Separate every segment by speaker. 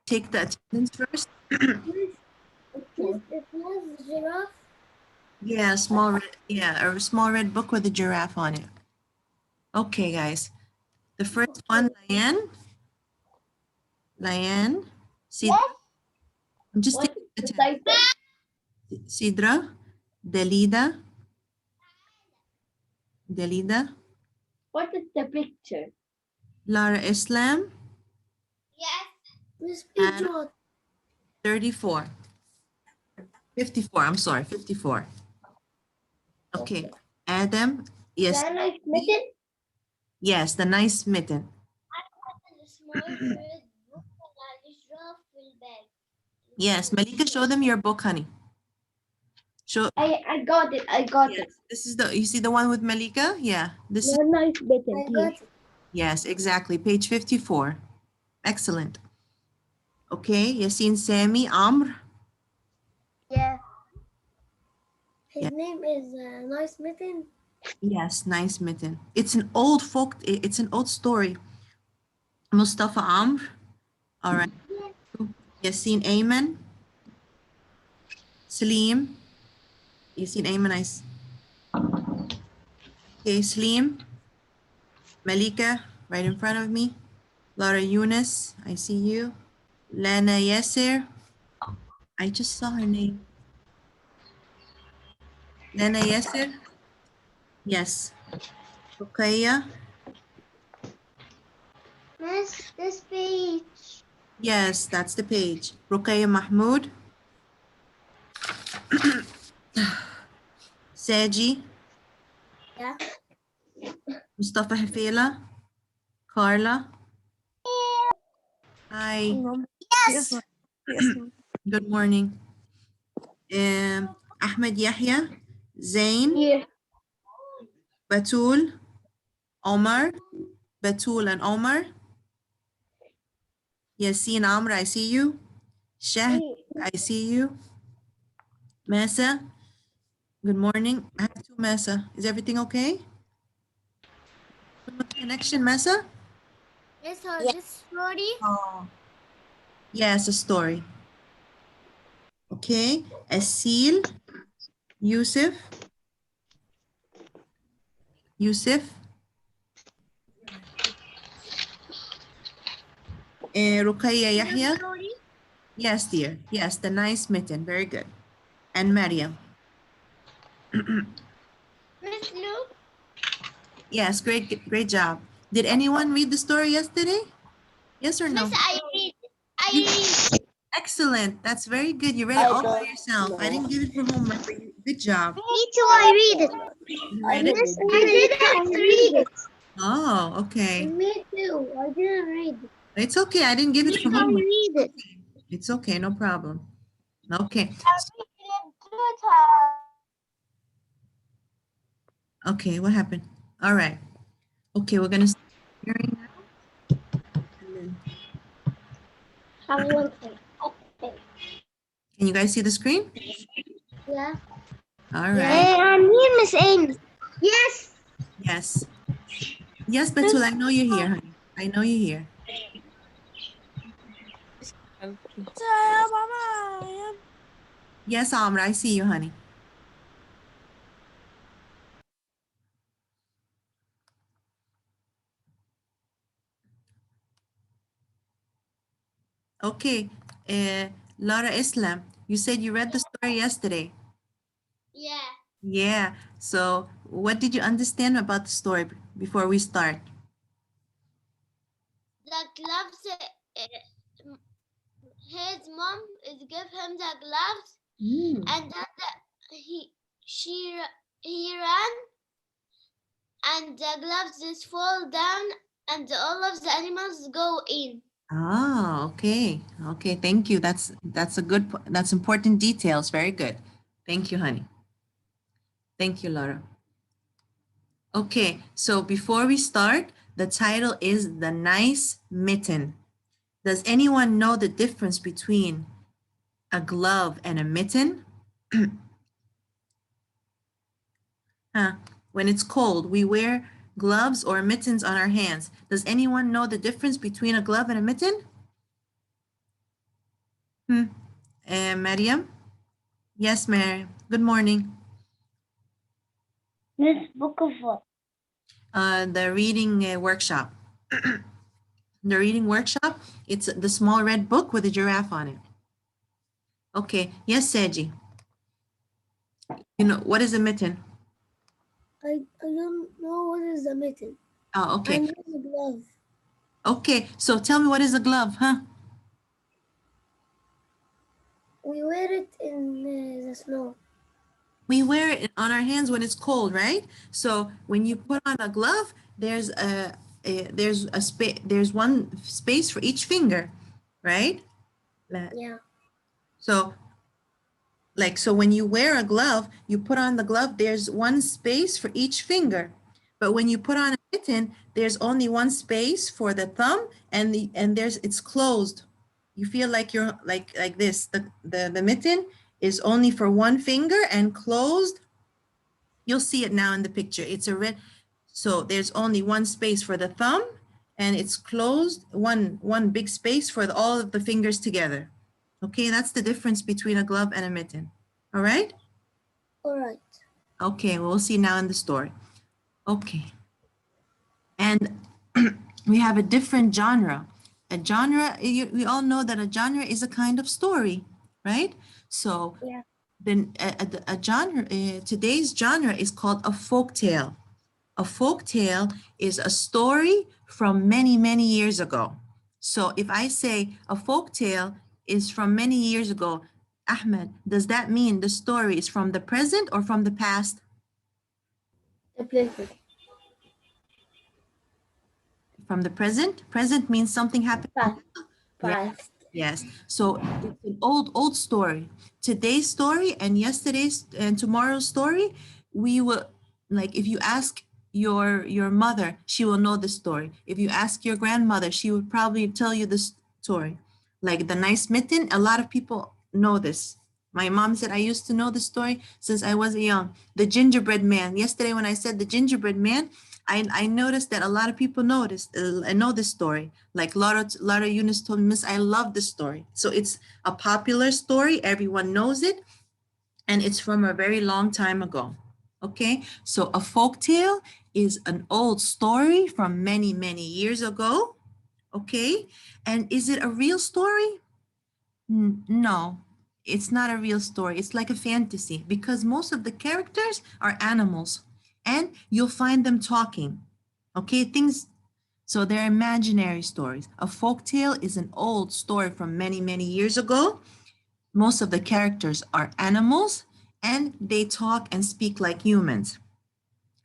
Speaker 1: take the attendance first.
Speaker 2: It has giraffe.
Speaker 1: Yeah, small red, yeah, a small red book with a giraffe on it. Okay, guys. The first one, Liane.
Speaker 2: Yes.
Speaker 1: I'm just
Speaker 2: What
Speaker 1: taking
Speaker 2: is the
Speaker 1: attendance.
Speaker 2: title?
Speaker 1: Sidra, Delida,
Speaker 2: What is the picture?
Speaker 1: Lara Islam,
Speaker 2: Yes. This
Speaker 1: and
Speaker 2: picture.
Speaker 1: 34. 54, I'm sorry, 54. Okay, Adam, yes.
Speaker 2: Can I Mitten?
Speaker 1: Yes, the nice mitten.
Speaker 2: I have a small red book and a giraffe will bag.
Speaker 1: Yes, Malika, show them your book, honey. Show.
Speaker 2: I got it. I got it.
Speaker 1: This is you see the one with Malika? Yeah, this is.
Speaker 2: Nice Mitten. I got it.
Speaker 1: Yes, exactly, page 54. Excellent. Okay, Yasin, Sami, Amr.
Speaker 2: Yeah. His
Speaker 1: Yeah.
Speaker 2: name is Nice Mitten.
Speaker 1: Yes, nice mitten. It's an old it's an old story. Mustafa Amr. All right. Yasin Ayman. Salim. Yasin Ayman, Okay, Salim. Malika, right in front of me. Laura Yunus, I see you. Lana Yasser. I just saw her name. Lana Yasser. Yes. Ruqayya.
Speaker 2: Miss, this page.
Speaker 1: Yes, that's the page. Ruqayya Mahmood. Saji.
Speaker 2: Yeah.
Speaker 1: Mustafa Hafela. Carla. Hi.
Speaker 2: Yes.
Speaker 1: Good morning. Ahmed Yahya. Zain.
Speaker 2: Here.
Speaker 1: Batul. Omar. Batul and Omar. Yasin Amr, I see you. Shahd, I see you. Mesa, good morning. I have two Mesa. Is everything okay? Connection, Mesa?
Speaker 2: Yes, this story.
Speaker 1: Oh. Yes, a story. Okay. Asil, Yusuf. Ruqayya Yahya. Yes, dear. Yes, the nice mitten. Very good. And Maryam.
Speaker 2: Miss Luke.
Speaker 1: Yes, great job. Did anyone read the story yesterday? Yes or no?
Speaker 2: Miss, I read. I read.
Speaker 1: Excellent. That's very good. You read it all by yourself. I didn't give it for homework, but good job.
Speaker 2: Me too, I read it.
Speaker 1: You read it?
Speaker 2: Miss, I didn't read it.
Speaker 1: Oh, okay.
Speaker 2: Me too. I didn't read it.
Speaker 1: It's okay. I didn't give it for
Speaker 2: I
Speaker 1: homework.
Speaker 2: read it.
Speaker 1: It's okay. No problem. Okay. Okay, what happened? All right. Okay, we're going to start hearing now.
Speaker 2: Okay.
Speaker 1: Can you guys see the screen?
Speaker 2: Yeah.
Speaker 1: All right.
Speaker 2: I'm here, Miss Amy. Yes.
Speaker 1: Yes. Yes, Batul, I know you're here, honey. I know you're here. Yes, Amra, I see you, honey. Okay. Laura Islam, you said you read the story yesterday.
Speaker 2: Yeah.
Speaker 1: Yeah. So what did you understand about the story before we start?
Speaker 2: The gloves. His mom is give him the gloves, and then he ran, and the gloves just fall down, and all of the animals go in.
Speaker 1: Oh, okay. Okay, thank you. That's that's important details. Very good. Thank you, honey. Thank you, Laura. Okay, so before we start, the title is The Nice Mitten. Does anyone know the difference between a glove and a mitten? When it's cold, we wear gloves or mittens on our hands. Does anyone know the difference between a glove and a mitten? Mariam? Yes, Mary. Good morning.
Speaker 2: Miss Book of what?
Speaker 1: The reading workshop. The reading workshop, it's the small red book with a giraffe on it. Okay. Yes, Seji. You know, what is a mitten?
Speaker 2: I don't know what is a mitten.
Speaker 1: Oh,
Speaker 2: I
Speaker 1: okay.
Speaker 2: know the glove.
Speaker 1: Okay. So tell me, what is a glove, huh?
Speaker 2: We wear it in the snow.
Speaker 1: We wear it on our hands when it's cold, right? So when you put on a glove, there's one space for each finger, right?
Speaker 2: Yeah.
Speaker 1: So so when you wear a glove, you put on the glove, there's one space for each finger. But when you put on a mitten, there's only one space for the thumb, and it's closed. You feel like you're like this. The mitten is only for one finger and closed. You'll see it now in the picture. It's a red, so there's only one space for the thumb, and it's closed, one big space for all of the fingers together. Okay, that's the difference between a glove and a mitten. All right?
Speaker 2: All right.
Speaker 1: Okay, we'll see now in the story. Okay. And we have a different genre. A genre, we all know that a genre is a kind of story, right? So
Speaker 2: Yeah.
Speaker 1: then a genre, today's genre is called a folk tale. A folk tale is a story from many, many years ago. So if I say a folk tale is from many years ago, Ahmed, does that mean the story is from the present or from the past?
Speaker 2: The present.
Speaker 1: From the present? Present means something happened.
Speaker 2: Past.
Speaker 1: Yeah.
Speaker 2: Past.
Speaker 1: Yes. So it's an old story. Today's story and yesterday's and tomorrow's story, we will, like, if you ask your mother, she will know the story. If you ask your grandmother, she would probably tell you the story. Like the nice mitten, a lot of people know this. My mom said I used to know the story since I was young. The gingerbread man. Yesterday when I said the gingerbread man, I noticed that a lot of people noticed I know this story. Like Lara Yunus told me, Miss, I love this story. So it's a popular story. Everyone knows it. And it's from a very long time ago. Okay, so a folk tale is an old story from many, many years ago. Okay, and is it a real story? No, it's not a real story. It's like a fantasy because most of the characters are animals and you'll find them talking. Okay, things, so they're imaginary stories. A folk tale is an old story from many, many years ago. Most of the characters are animals and they talk and speak like humans.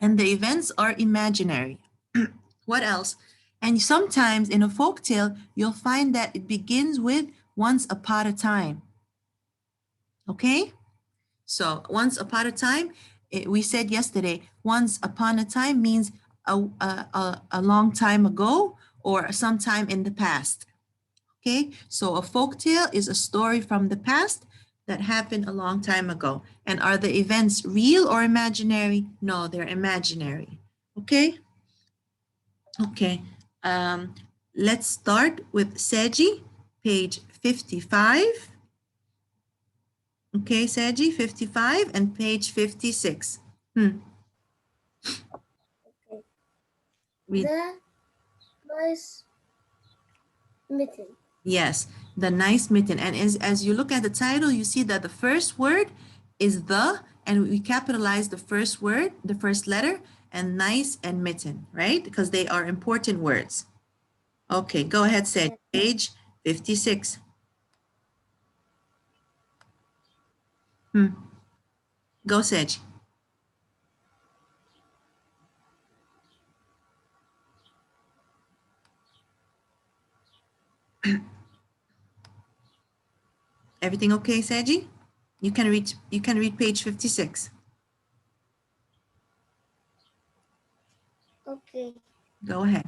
Speaker 1: And the events are imaginary. What else? And sometimes in a folk tale, you'll find that it begins with once upon a time. Okay? So once upon a time, we said yesterday, once upon a time means a long time ago or sometime in the past. Okay, so a folk tale is a story from the past that happened a long time ago. And are the events real or imaginary? No, they're imaginary. Okay, okay. Um, let's start with Seji, page 55. Okay, Seji, 55 and page 56. Hmm.
Speaker 2: Okay.
Speaker 1: Read.
Speaker 2: The nice mitten.
Speaker 1: Yes, the nice mitten. And as you look at the title, you see that the first word is the, and we capitalize the first word, the first letter, and nice and mitten, right? Because they are important words. Okay, go ahead, Sid.
Speaker 2: Yeah.
Speaker 1: Page 56. Hmm. Go, Sedge. Everything okay, Sedgy? You can read page 56.
Speaker 2: Okay.
Speaker 1: Go ahead.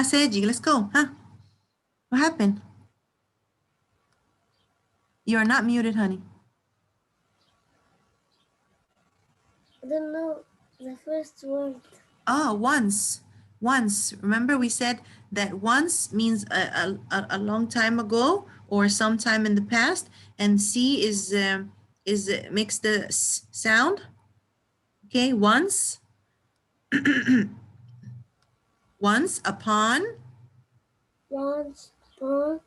Speaker 1: Sedgy, let's go. Huh? What happened? You are not muted, honey.
Speaker 2: I don't know. The first word.
Speaker 1: Once. Once. Remember we said that once means a long time ago or sometime in the past, and C is makes the S sound. Okay, once. Once upon.
Speaker 2: Once upon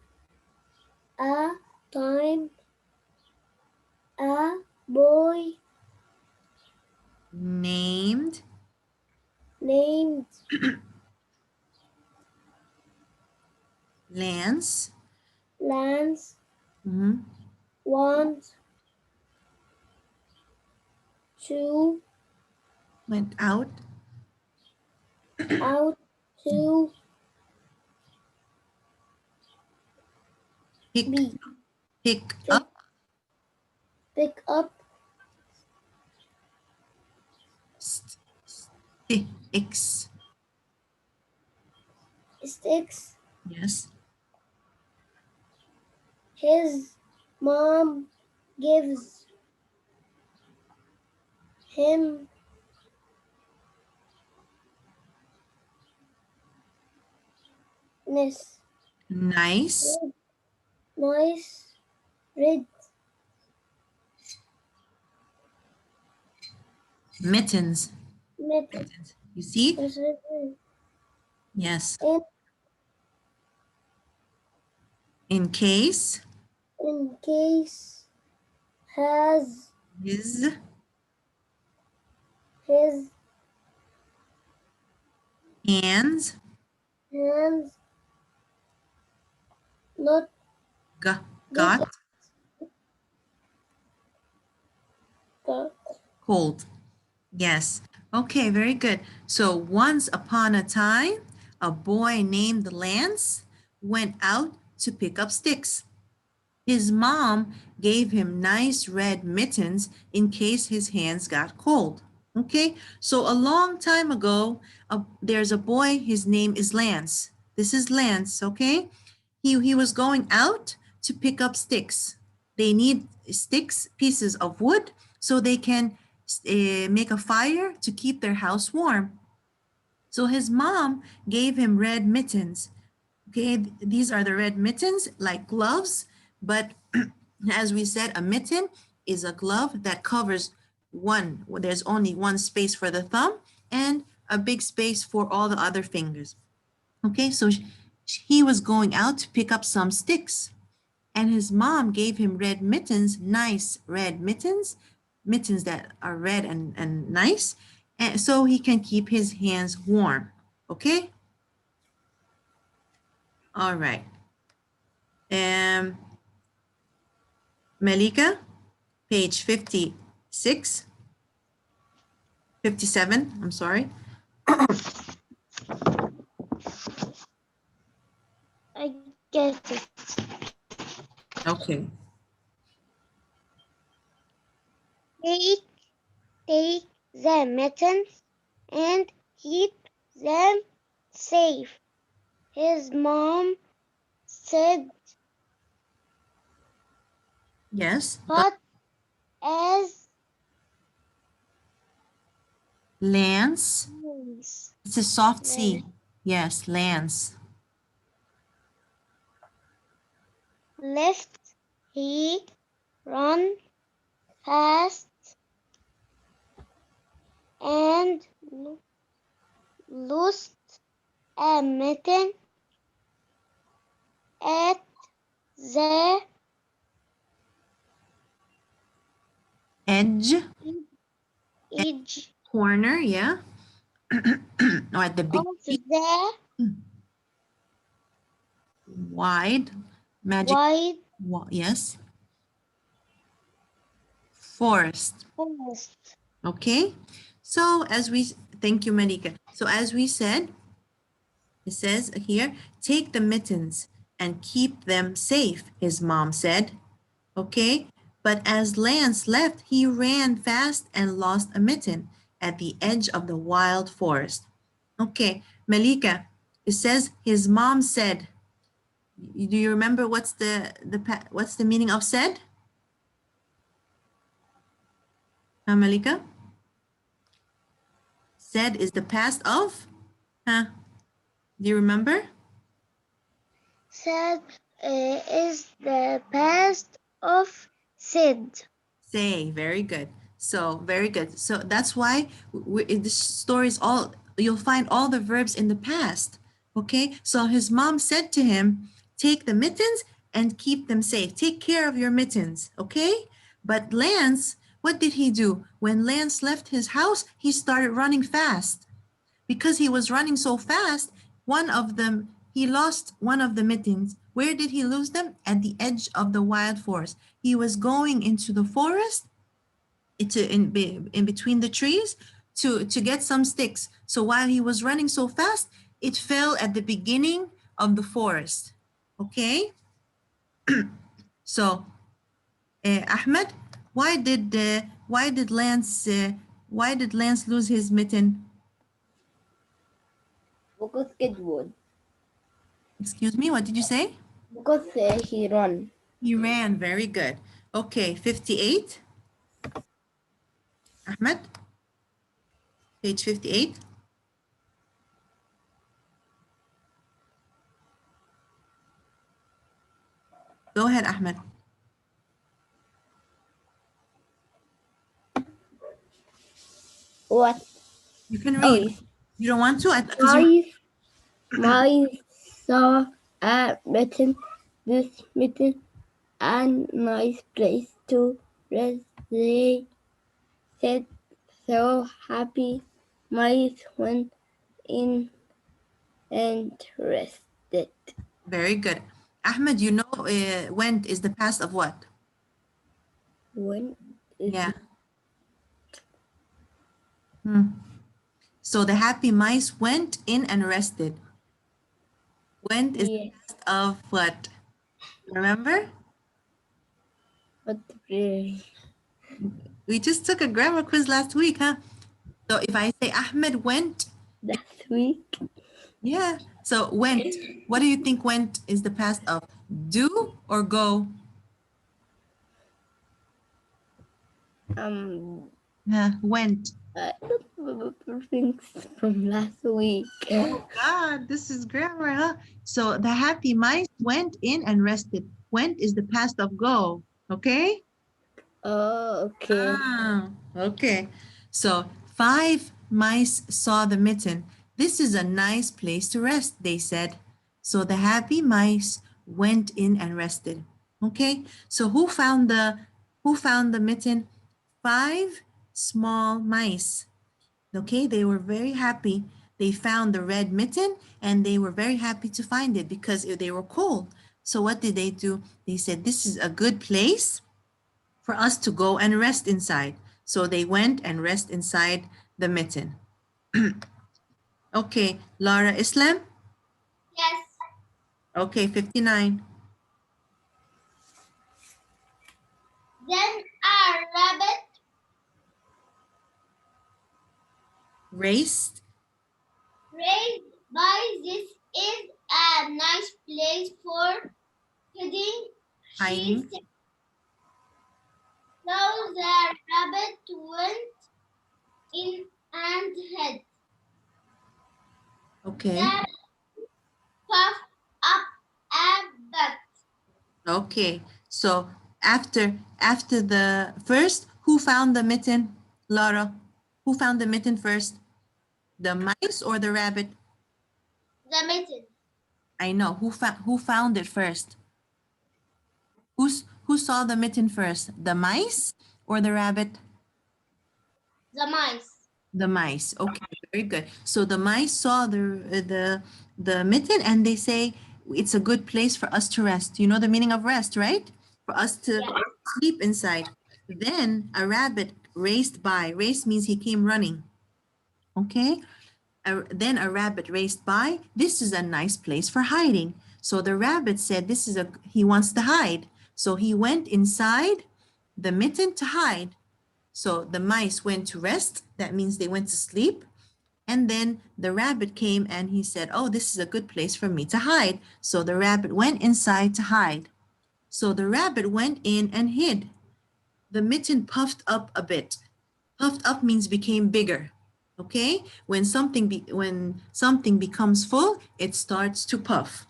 Speaker 2: a time, a boy
Speaker 1: Named
Speaker 2: named
Speaker 1: Lance.
Speaker 2: Lance
Speaker 1: Mhm.
Speaker 2: wants to
Speaker 1: Went out
Speaker 2: out to
Speaker 1: pick
Speaker 2: be
Speaker 1: pick
Speaker 2: to
Speaker 1: up
Speaker 2: pick up
Speaker 1: sticks.
Speaker 2: sticks.
Speaker 1: Yes.
Speaker 2: His mom gives him this
Speaker 1: Nice
Speaker 2: nice red
Speaker 1: mittens.
Speaker 2: mitten.
Speaker 1: Mittens. You see?
Speaker 2: Is written
Speaker 1: Yes. In case
Speaker 2: in case has
Speaker 1: his
Speaker 2: his
Speaker 1: hands
Speaker 2: hands not get
Speaker 1: got
Speaker 2: got
Speaker 1: cold. Yes. Okay, very good. So once upon a time, a boy named Lance went out to pick up sticks. His mom gave him nice red mittens in case his hands got cold. Okay, so a long time ago, there's a boy, his name is Lance. This is Lance, okay? He was going out to pick up sticks. They need sticks, pieces of wood, so they can make a fire to keep their house warm. So his mom gave him red mittens. Okay, these are the red mittens, like gloves, but as we said, a mitten is a glove that covers one, there's only one space for the thumb and a big space for all the other fingers. Okay, so he was going out to pick up some sticks, and his mom gave him red mittens, nice red mittens, mittens that are red and nice, and so he can keep his hands warm. Okay, all right. Malika, page 56, 57, I'm sorry.
Speaker 2: I get it.
Speaker 1: Okay.
Speaker 2: Take take the mittens and keep them safe. His mom said,
Speaker 1: Yes, but
Speaker 2: but as
Speaker 1: Lance,
Speaker 2: Lance
Speaker 1: it's a soft
Speaker 2: Lance
Speaker 1: C. Yes, Lance.
Speaker 2: left, he ran fast and lost a mitten at the
Speaker 1: Edge,
Speaker 2: edge
Speaker 1: corner, yeah. Or at the
Speaker 2: of
Speaker 1: beginning,
Speaker 2: the
Speaker 1: wide, magic,
Speaker 2: wide
Speaker 1: yes. Forest,
Speaker 2: forest.
Speaker 1: okay. So as we, thank you, Malika. So as we said, it says here, take the mittens and keep them safe, his mom said. Okay, but as Lance left, he ran fast and lost a mitten at the edge of the wild forest. Okay, Malika, it says his mom said. Do you remember what's the meaning of said? Malika? said is the past of? Huh? Do you remember?
Speaker 2: Said is the past of said.
Speaker 1: Say, very good. So, very good. So that's why this story is all, you'll find all the verbs in the past. Okay, so his mom said to him, take the mittens and keep them safe. Take care of your mittens, okay? But Lance, what did he do? When Lance left his house, he started running fast. Because he was running so fast, one of them, he lost one of the mittens. Where did he lose them? At the edge of the wild forest. He was going into the forest, in between the trees to get some sticks. So while he was running so fast, it fell at the beginning of the forest. Okay? So, Ahmed, why did Lance lose his mitten?
Speaker 2: Because kid would.
Speaker 1: Excuse me, what did you say?
Speaker 2: Because he run.
Speaker 1: He ran. Very good. Okay, 58. Ahmed, page 58. Go ahead, Ahmed.
Speaker 2: What?
Speaker 1: You can
Speaker 2: Oh,
Speaker 1: read. You don't want to? Because you
Speaker 2: my saw a mitten. This mitten a nice place to rest. They said so happy. Mice went in and rested.
Speaker 1: very good. Ahmed, you know went is the past of what?
Speaker 2: When is
Speaker 1: Yeah. So the happy mice went in and rested. Went is the
Speaker 2: yes,
Speaker 1: past of what? Remember?
Speaker 2: but really
Speaker 1: We just took a grammar quiz last week, huh? So if I say Ahmed went,
Speaker 2: last week.
Speaker 1: yeah. So went. What do you think went is the past of? Do or go? Went.
Speaker 2: I don't remember things from last week.
Speaker 1: Oh God, this is grammar, huh? So the happy mice went in and rested. Went is the past of go. Okay?
Speaker 2: Oh, okay.
Speaker 1: Okay. So 5 mice saw the mitten. This is a nice place to rest, they said. So the happy mice went in and rested. Okay? So who found the mitten? 5 small mice. Okay, they were very happy. They found the red mitten and they were very happy to find it because they were cold. So what did they do? They said, this is a good place for us to go and rest inside. So they went and rest inside the mitten. Okay, Laura Islam.
Speaker 2: Yes.
Speaker 1: Okay, 59.
Speaker 2: Then a rabbit
Speaker 1: Raced.
Speaker 2: raised by this is a nice place for hiding. She
Speaker 1: Hiding.
Speaker 2: said. So the rabbit went in and hid.
Speaker 1: Okay.
Speaker 2: Then puffed up a bit.
Speaker 1: Okay. So after the first, who found the mitten? Laura. Who found the mitten first? The mice or the rabbit?
Speaker 2: The mitten.
Speaker 1: I know. Who found it first? Who saw the mitten first? The mice or the rabbit?
Speaker 2: The mice.
Speaker 1: The mice. Okay, very good. So the mice saw the mitten and they say it's a good place for us to rest. You know the meaning of rest, right? For us to
Speaker 2: Yes.
Speaker 1: sleep inside. Then a rabbit raced by. Race means he came running. Okay? Then a rabbit raced by. This is a nice place for hiding. So the rabbit said he wants to hide. So he went inside the mitten to hide. So the mice went to rest. That means they went to sleep. And then the rabbit came and he said, oh, this is a good place for me to hide. So the rabbit went inside to hide. So the rabbit went in and hid. The mitten puffed up a bit. Puffed up means became bigger. Okay, when something becomes full, it starts to puff.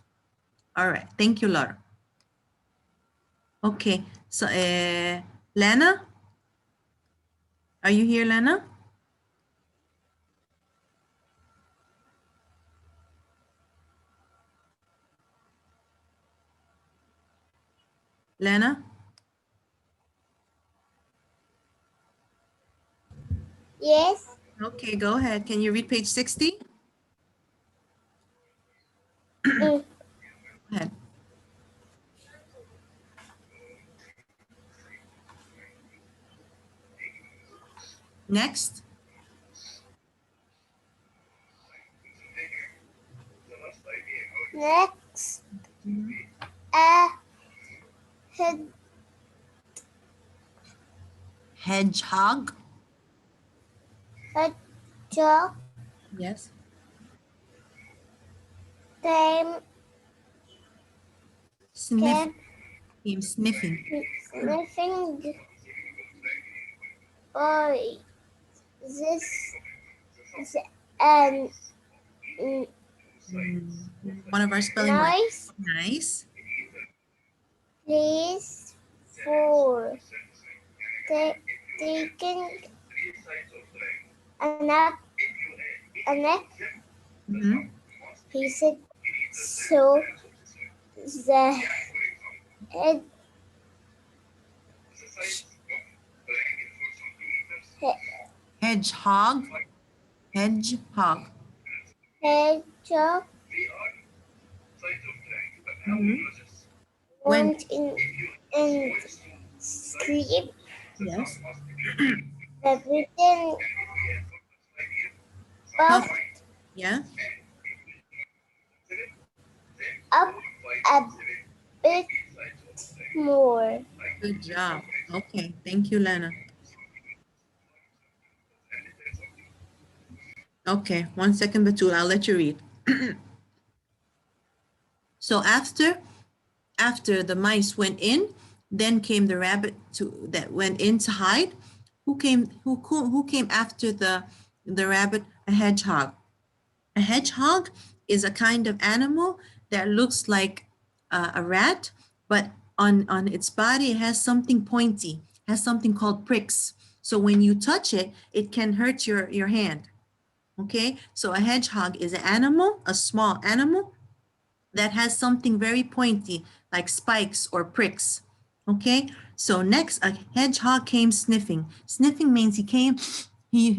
Speaker 1: All right, thank you, Laura. Okay, so Lana, are you here, Lana? Lana?
Speaker 2: Yes.
Speaker 1: Okay, go ahead. Can you read page 60?
Speaker 2: Mm.
Speaker 1: Go ahead. Next.
Speaker 2: Next,
Speaker 1: Mhm.
Speaker 2: a head
Speaker 1: Hedgehog.
Speaker 2: hedgehog
Speaker 1: Yes.
Speaker 2: came
Speaker 1: Sniff.
Speaker 2: came
Speaker 1: Came sniffing.
Speaker 2: sniffing by this and
Speaker 1: One of our spelling words.
Speaker 2: nice
Speaker 1: Nice.
Speaker 2: place for taking a nap. A nap,
Speaker 1: Mhm.
Speaker 2: he said. So the head,
Speaker 1: Hedgehog. Hedgehog.
Speaker 2: hedgehog
Speaker 1: Mhm. When?
Speaker 2: went in and sleep.
Speaker 1: Yes.
Speaker 2: The written
Speaker 1: Puff.
Speaker 2: puffed
Speaker 1: Yeah.
Speaker 2: up a bit more.
Speaker 1: Good job. Okay. Thank you, Lana. Okay. 1 second, Batul. I'll let you read. So after the mice went in, then came the rabbit that went in to hide. Who came after the rabbit? A hedgehog. A hedgehog is a kind of animal that looks like a rat, but on its body it has something pointy, has something called pricks. So when you touch it, it can hurt your hand. Okay, so a hedgehog is an animal, a small animal that has something very pointy, like spikes or pricks. Okay, so next, a hedgehog came sniffing. Sniffing means he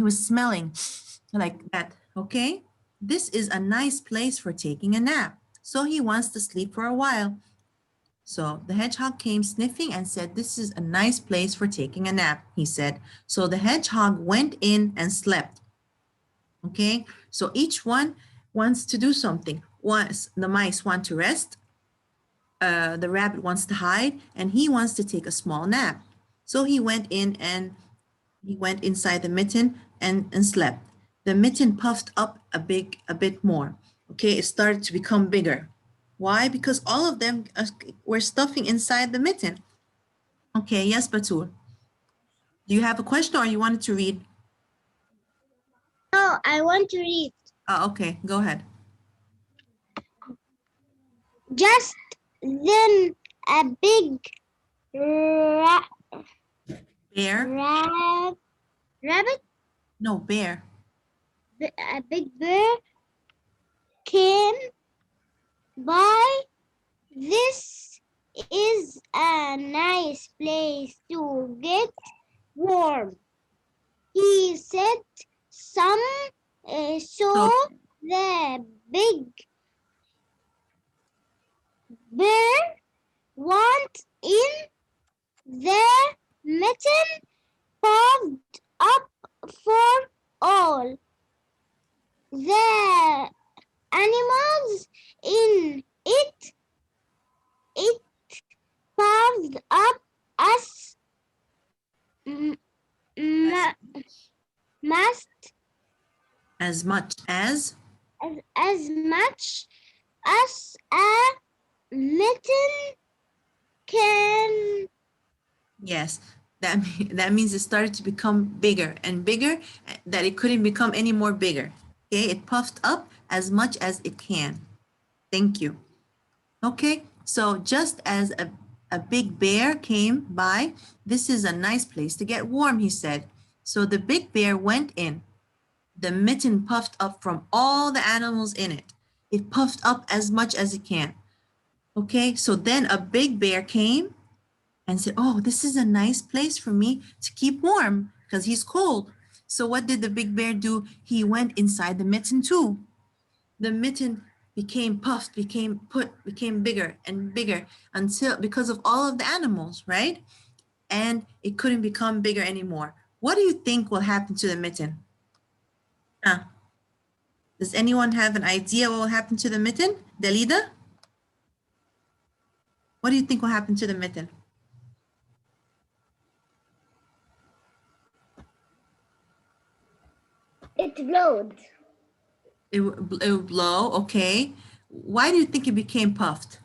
Speaker 1: was smelling like that. Okay, this is a nice place for taking a nap. So he wants to sleep for a while. So the hedgehog came sniffing and said, "This is a nice place for taking a nap," he said. So the hedgehog went in and slept. Okay, so each one wants to do something. Once the mice want to rest, the rabbit wants to hide, and he wants to take a small nap. So he went inside the mitten and slept. The mitten puffed up a bit more. Okay, it started to become bigger. Why? Because all of them were stuffing inside the mitten. Okay, yes, Batul. Do you have a question or you wanted to read?
Speaker 2: No, I want to read.
Speaker 1: Okay, go ahead.
Speaker 2: Just then, a big
Speaker 1: Bear?
Speaker 2: rabbit,
Speaker 1: No, bear.
Speaker 2: a big bear came by. This is a nice place to get warm, he said. So
Speaker 1: So
Speaker 2: the big bear went in. The mitten puffed up for all the animals in it. It puffed up as must
Speaker 1: as much
Speaker 2: as much as a mitten can.
Speaker 1: yes. That means it started to become bigger and bigger, that it couldn't become any more bigger. Okay, it puffed up as much as it can. Thank you. Okay, so just as a big bear came by, this is a nice place to get warm, he said. So the big bear went in. The mitten puffed up from all the animals in it. It puffed up as much as it can. Okay, so then a big bear came and said, oh, this is a nice place for me to keep warm because he's cold. So what did the big bear do? He went inside the mitten too. The mitten became puffed, became bigger and bigger until, because of all of the animals, right? And it couldn't become bigger anymore. What do you think will happen to the mitten? Huh? Does anyone have an idea what will happen to the mitten? Dalida? What do you think will happen to the mitten?
Speaker 2: It glowed
Speaker 1: It would blow, okay. Why do you think it became puffed?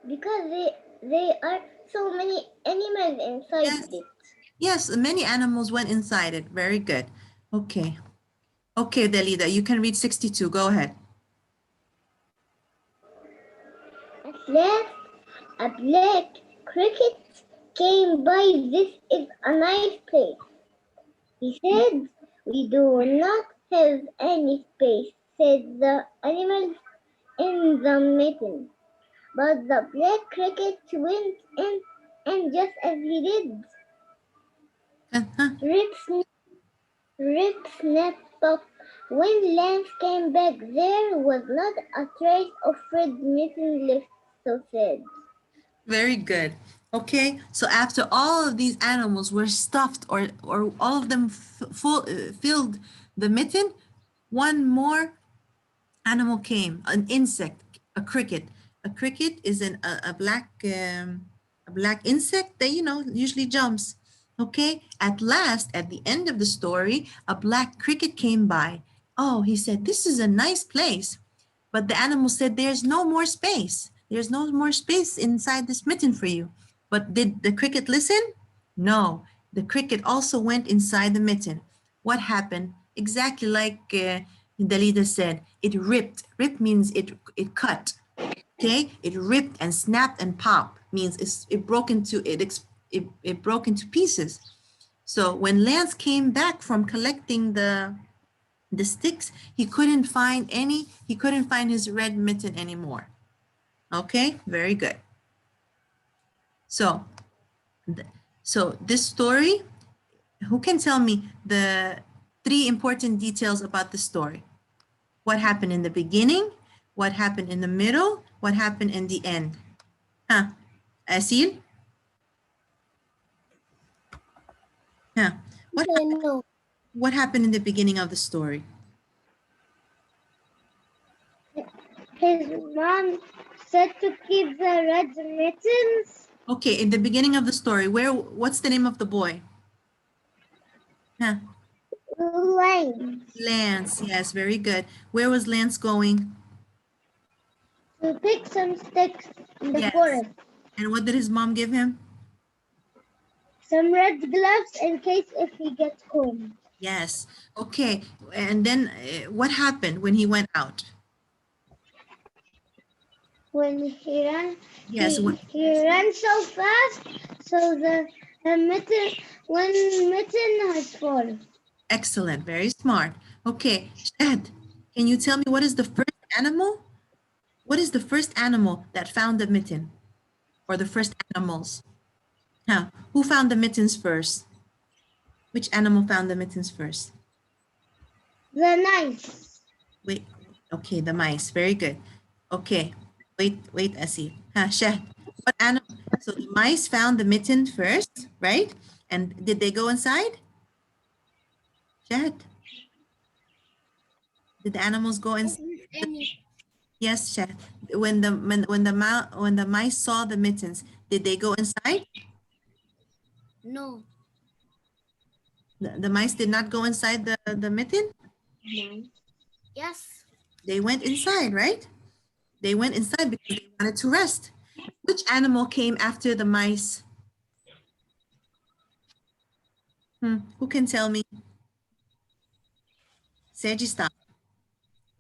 Speaker 2: because they are so many animals inside
Speaker 1: Yes.
Speaker 2: it.
Speaker 1: Yes, many animals went inside it. Very good. Okay. Okay, Dalida, you can read 62. Go ahead.
Speaker 2: At last, a black cricket came by. This is a nice place, he said. We do not have any space, said the animals in the mitten. But the black cricket went in, and just as he did,
Speaker 1: Uh-huh.
Speaker 2: Rip snapped off. When Lance came back, there was not a trace of red mitten left, so sad.
Speaker 1: Very good. Okay, so after all of these animals were stuffed, or all of them filled the mitten, one more animal came, an insect, a cricket. A cricket is a black insect that, usually jumps. Okay, at last, at the end of the story, a black cricket came by. Oh, he said, this is a nice place. But the animal said, there's no more space. There's no more space inside this mitten for you. But did the cricket listen? No. The cricket also went inside the mitten. What happened? Exactly like the leader said, it ripped. Rip means it cut. Okay, it ripped and snapped and popped means it broke into it broke into pieces. So when Lance came back from collecting the sticks, he couldn't find his red mitten anymore. Okay, very good. So so this story, who can tell me the three important details about the story? What happened in the beginning? What happened in the middle? What happened in the end? Huh? Asil? Huh? What
Speaker 2: I know.
Speaker 1: what happened in the beginning of the story?
Speaker 2: His mom said to keep the red mittens.
Speaker 1: Okay, in the beginning of the story, what's the name of the boy? Huh?
Speaker 2: Lane
Speaker 1: Lance. Yes, very good. Where was Lance going?
Speaker 2: to pick some sticks in the
Speaker 1: Yes.
Speaker 2: forest.
Speaker 1: And what did his mom give him?
Speaker 2: Some red gloves in case if he gets cold.
Speaker 1: Yes. Okay. And then what happened when he went out?
Speaker 2: When he ran,
Speaker 1: Yes.
Speaker 2: he ran so fast, so the mitten, one mitten has fallen.
Speaker 1: Excellent. Very smart. Okay. Shad, can you tell me what is the first animal? What is the first animal that found the mitten? Or the first animals? Huh? Who found the mittens first? Which animal found the mittens first?
Speaker 2: The mice.
Speaker 1: Wait. Okay, the mice. Very good. Okay. Wait, Asi. Huh, Shad. What animal? So the mice found the mitten first, right? And did they go inside? Shad. Did the animals go inside? Yes, Chef. When the mice saw the mittens, did they go inside?
Speaker 2: No.
Speaker 1: The mice did not go inside the mitten.
Speaker 2: Yes.
Speaker 1: They went inside, right? They went inside because they wanted to rest. Which animal came after the mice? Who can tell me? Seji, stop.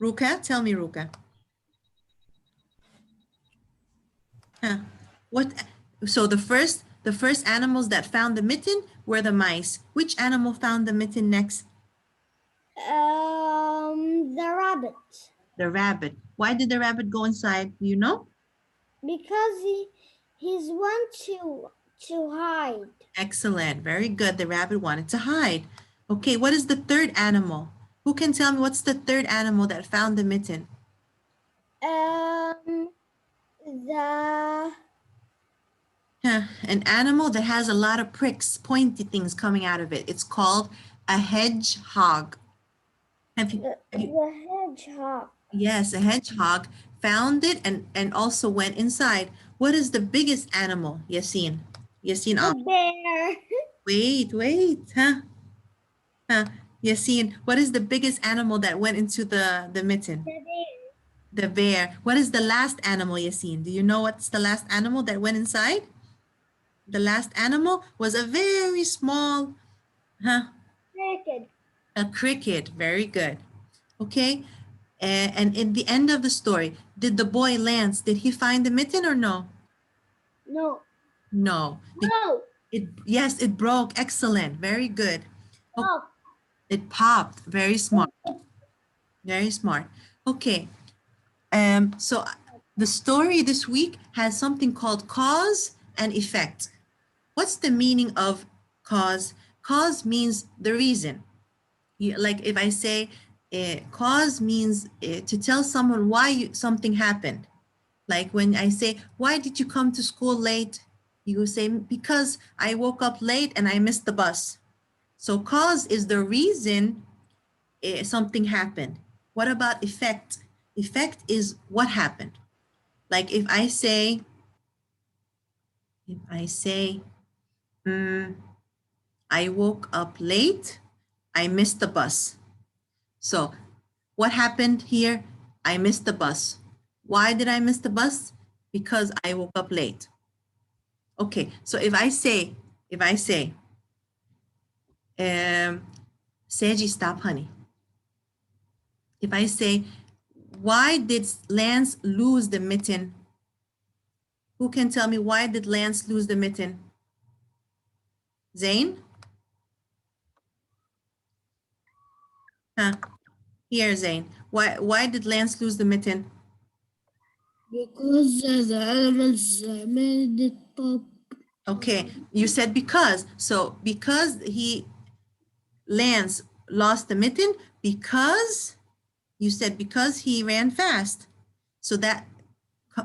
Speaker 1: Ruka, tell me, Ruka. Huh. What? So the first animals that found the mitten were the mice. Which animal found the mitten next?
Speaker 2: The rabbit.
Speaker 1: The rabbit. Why did the rabbit go inside? Do you know?
Speaker 2: Because he's want to hide.
Speaker 1: Excellent. Very good. The rabbit wanted to hide. Okay, what is the third animal? Who can tell me what's the third animal that found the mitten?
Speaker 2: The
Speaker 1: An animal that has a lot of pricks, pointy things coming out of it. It's called a hedgehog. Have you,
Speaker 2: hedgehog.
Speaker 1: yes, a hedgehog found it and also went inside. What is the biggest animal, Yasin? Yasin,
Speaker 2: The bear.
Speaker 1: wait, Yasin, what is the biggest animal that went into the mitten?
Speaker 2: The bear.
Speaker 1: The bear. What is the last animal, Yasin? Do you know what's the last animal that went inside? The last animal was a very small,
Speaker 2: Cricket.
Speaker 1: a cricket. Very good. Okay. And in the end of the story, did the boy Lance, did he find the mitten or no?
Speaker 2: No.
Speaker 1: No.
Speaker 2: No.
Speaker 1: Yes, it broke. Excellent. Very good. Okay.
Speaker 2: Oh.
Speaker 1: It popped. Very smart. Very smart. Okay. So the story this week has something called cause and effect. What's the meaning of cause? Cause means the reason. Like if I say cause means to tell someone why something happened. Like when I say, why did you come to school late? You say, because I woke up late and I missed the bus. So cause is the reason something happened. What about effect? Effect is what happened. Like if I say, I woke up late, I missed the bus. So what happened here? I missed the bus. Why did I miss the bus? Because I woke up late. Okay, so if I say, Seji, stop, honey. If I say, why did Lance lose the mitten? Who can tell me why did Lance lose the mitten? Zane? Huh? Here, Zane. Why did Lance lose the mitten?
Speaker 2: Because the animals made it pop.
Speaker 1: Okay, you said because. So because Lance lost the mitten because you said because he ran fast. So that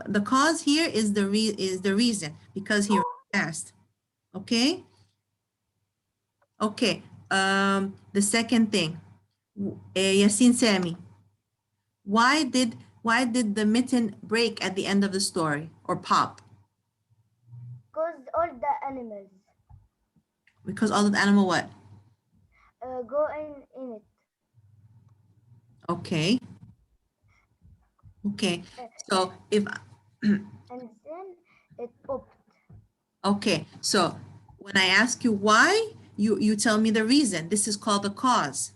Speaker 1: the cause here is the reason because he ran fast. Okay. Okay. The second thing, Yasin Sami, why did the mitten break at the end of the story or pop?
Speaker 2: Because all the animals
Speaker 1: Because all of the animal what?
Speaker 2: go in it.
Speaker 1: Okay. Okay. So if
Speaker 2: And then it popped.
Speaker 1: okay, so when I ask you why, you tell me the reason. This is called the cause.